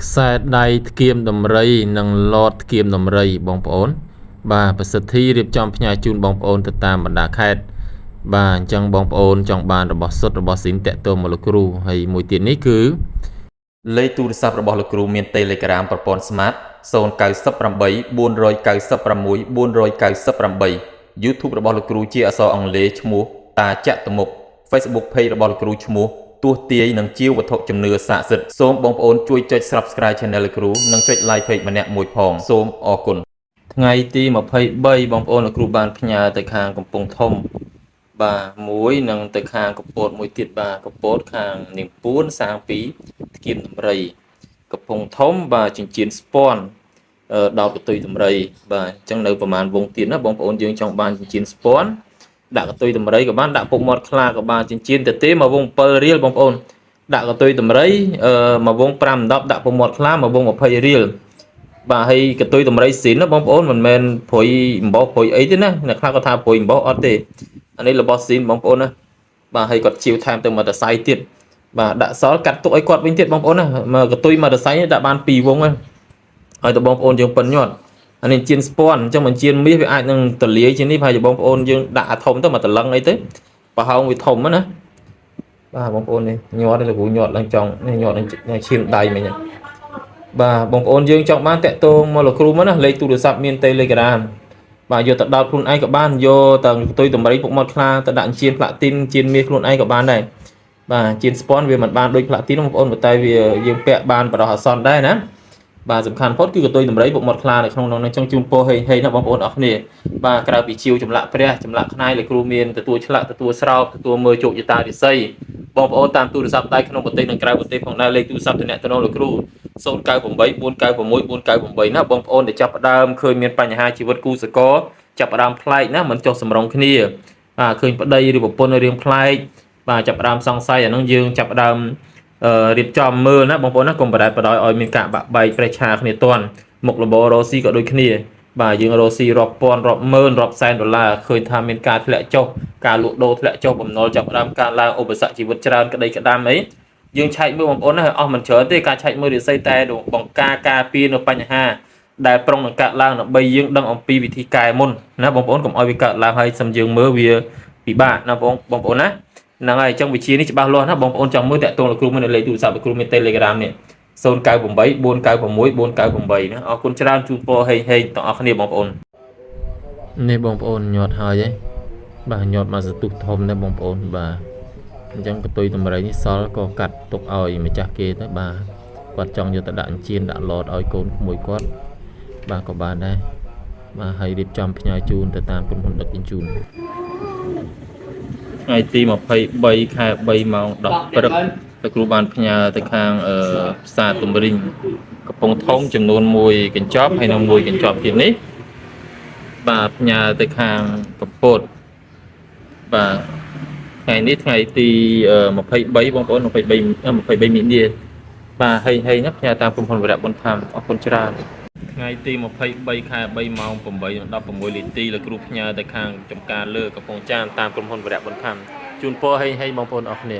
ខ្សែដៃធ្គាមដំរីនិងលតធ្គាមដំរីបងប្អូនបាទប្រសិទ្ធិរៀបចំផ្ញើជូនបងប្អូនទៅតាមបណ្ដាខេត្តបាទអញ្ចឹងបងប្អូនចង់បានរបស់សុទ្ធរបស់ស៊ីនតាក់ទងមកលោកគ្រូហើយមួយទៀតនេះគឺលេខទូរស័ព្ទរបស់លោកគ្រូមាន Telegram ប្រព័ន្ធ Smart 098 496 498 YouTube របស់លោកគ្រូជាអក្សរអង់គ្លេសឈ្មោះតាចតុមុខ Facebook Page របស់លោកគ្រូឈ្មោះទោះទាយនិងជាវត្ថុជំនឿស័ក្តិសិទ្ធិសូមបងប្អូនជួយចុច Subscribe Channel លោកគ្រូនិងចុច Like Page ម្នាក់មួយផងសូមអរគុណថ្ងៃទី23បងប្អូនលោកគ្រូបានផ្ញើទៅខាងកំពង់ធំបាទមួយនិងទៅខាងកពតមួយទៀតបាទកពតខាងនាងពួនសាងពីធ្គាមដំរីកំពង់ធំបាទចិញ្ចៀនស្ពាន់ដល់កតុយដំរីបាទអញ្ចឹងនៅប្រហែលវងទៀតណាបងប្អូនយើងចង់បានចិញ្ចៀនស្ពាន់ដាក់កតុយដំរីក៏បានដាក់ពុកមាត់ខ្លាក៏បានចិញ្ចៀនទៅទេមកវង7រៀលបងប្អូនដាក់កតុយដំរីមកវង5 10ដាក់ពុកមាត់ខ្លាមកវង20រៀលបាទហើយកតុយដំរីស៊ីនណាបងប្អូនមិនមែនព្រុយអំបោសព្រុយអីទេណាអ្នកខ្លះក៏ថាព្រុយអំបោសអត់ទេអានេះរបស់ស៊ីនបងប្អូនណាបាទហើយគាត់ជីវថែមទៅមអเตอร์ไซค์ទៀតបាទដាក់សល់កាត់ទុកឲ្យគាត់វិញទៀតបងប្អូនណាមកកតុយមអเตอร์ไซค์ដាក់បាន2វងហើយឲ្យទៅបងប្អូនយើងប៉ិនញាត់អានេះជៀនស្ពាន់អញ្ចឹងមិនជៀនមាសវាអាចនឹងទលាយជាងនេះហើយបងប្អូនយើងដាក់អាធំទៅមកតលឹងអីទៅប្រហោងវាធំណាបាទបងប្អូននេះញាត់នេះលោកគ្រូញាត់ឡើងចង់នេះញាត់នឹងឈាមដៃមិញបាទបងប្អូនយើងចង់បានតាក់ទងមកលោកគ្រូមកណាលេខទូរស័ព្ទមាន Telegram បាទយកទៅដោតខ្លួនឯងក៏បានយកទៅផ្ទុយតម្រៃពុកមាត់ខ្លាទៅដាក់ជៀនផ្លាទីនជៀនមាសខ្លួនឯងក៏បានដែរបាទជៀនស្ពាន់វាមិនបានដូចផ្លាទីនបងប្អូនតែវាយើងពាក់បានបដោះអាសន្នដែរណាបាទសំខាន់ផុតគឺកតុយតម្រៃពុកមាត់ខ្លានៅក្នុងនោះនឹងចង់ជូនពរហេណាបងប្អូនអរគ្នាបាទក្រៅពីជាវចម្លាក់ព្រះចម្លាក់ខ្នាយលោកគ្រូមានទទួលឆ្លាក់ទទួលស្រោបទទួលមើលជោគជតារិស័យបងប្អូនតាមទូរស័ព្ទដៃក្នុងប្រទេសនិងក្រៅប្រទេសផងដែរលេខទូរស័ព្ទតំណតំណងលោកគ្រូ098 496 498ណាបងប្អូនដែលចាប់ផ្ដើមឃើញមានបញ្ហាជីវិតគូសកលចាប់ផ្ដើមប្លែកណាមិនចុះសម្រុងគ្នាបាទឃើញប្តីឬប្រពន្ធរៀងប្លែកបាទចាប់ផ្ដើមសង្ស័យអានោះយើងចាប់ផ្ដើមរៀបចំមើលណាបងប្អូនណាកុំបដែតបដោយឲ្យមានការបាក់បែកប្រេះឆាគ្នាតាន់មុខរបររ៉ូស៊ីក៏ដូចគ្នាបាទយើងរ៉ូស៊ីរាប់ពាន់រាប់ម៉ឺនរាប់សែនដុល្លារឃើញថាមានការធ្លាក់ចុះការលក់ដូរធ្លាក់ចុះបំណុលចាប់ផ្ដើមការឡើងឧបសគ្គជីវិតច្រើនក្តីក្តាំអីយើងឆែកមើលបងប្អូនណាអស់មិនច្រើនទេការឆែកមើលរិស័យតែបង្ការពារនៅបញ្ហាដែលប្រុងនឹងកាត់ឡើងដើម្បីយើងដឹងអំពីវិធីកែមុនណាបងប្អូនកុំឲ្យវាកើតឡើងហើយសំយើងមើលវាពិបាកណាបងប្អូនណាហ្នឹងហើយអញ្ចឹងវិជានេះច្បាស់លាស់ណាបងប្អូនចង់មើលតាក់ទងលោកគ្រូមានលេខទូរស័ព្ទលោកគ្រូមាន Telegram នេះ098 496 498ណាអរគុណច្រើនជូនពរហេងទាំងអស់គ្នាបងប្អូននេះបងប្អូនញាត់ហើយហ៎បាទញាត់មកសទុះធំណាបងប្អូនបាទអញ្ចឹងកតុយតម្រៃនេះសល់ក៏កាត់ទុកឲ្យម្ចាស់គេទៅបាទគាត់ចង់យកទៅដាក់អញ្ជៀនដាក់ឡតឲ្យកូនក្មួយគាត់បាទក៏បានដែរបាទហើយរៀបចំផ្ញើជូនទៅតាមក្រុមហ៊ុនដឹកជញ្ជូនថ្ងៃទី23ខែ3ម៉ោង10ព្រឹកលោកគ្រូបានផ្ញើទៅខាងផ្សារទំរិញកំពង់ធំចំនួន1កញ្ចប់ហើយនៅ1កញ្ចប់ទៀតនេះបាទផ្ញើទៅខាងកំពតបាទថ្ងៃនេះថ្ងៃទី23បងប្អូន23មីនាបាទហើយណាផ្ញើតាមក្រុមហ៊ុនវរៈបុនធម្មអរគុណច្រើនថ្ងៃទី23ខែ3ម៉ោង8:16នាទីលោកគ្រូផ្ញើទៅខាងចំការលើកំពង់ចាមតាមក្រុមហ៊ុនវរៈបុនធម្មជូនពរហេបងប្អូនអរគ្នា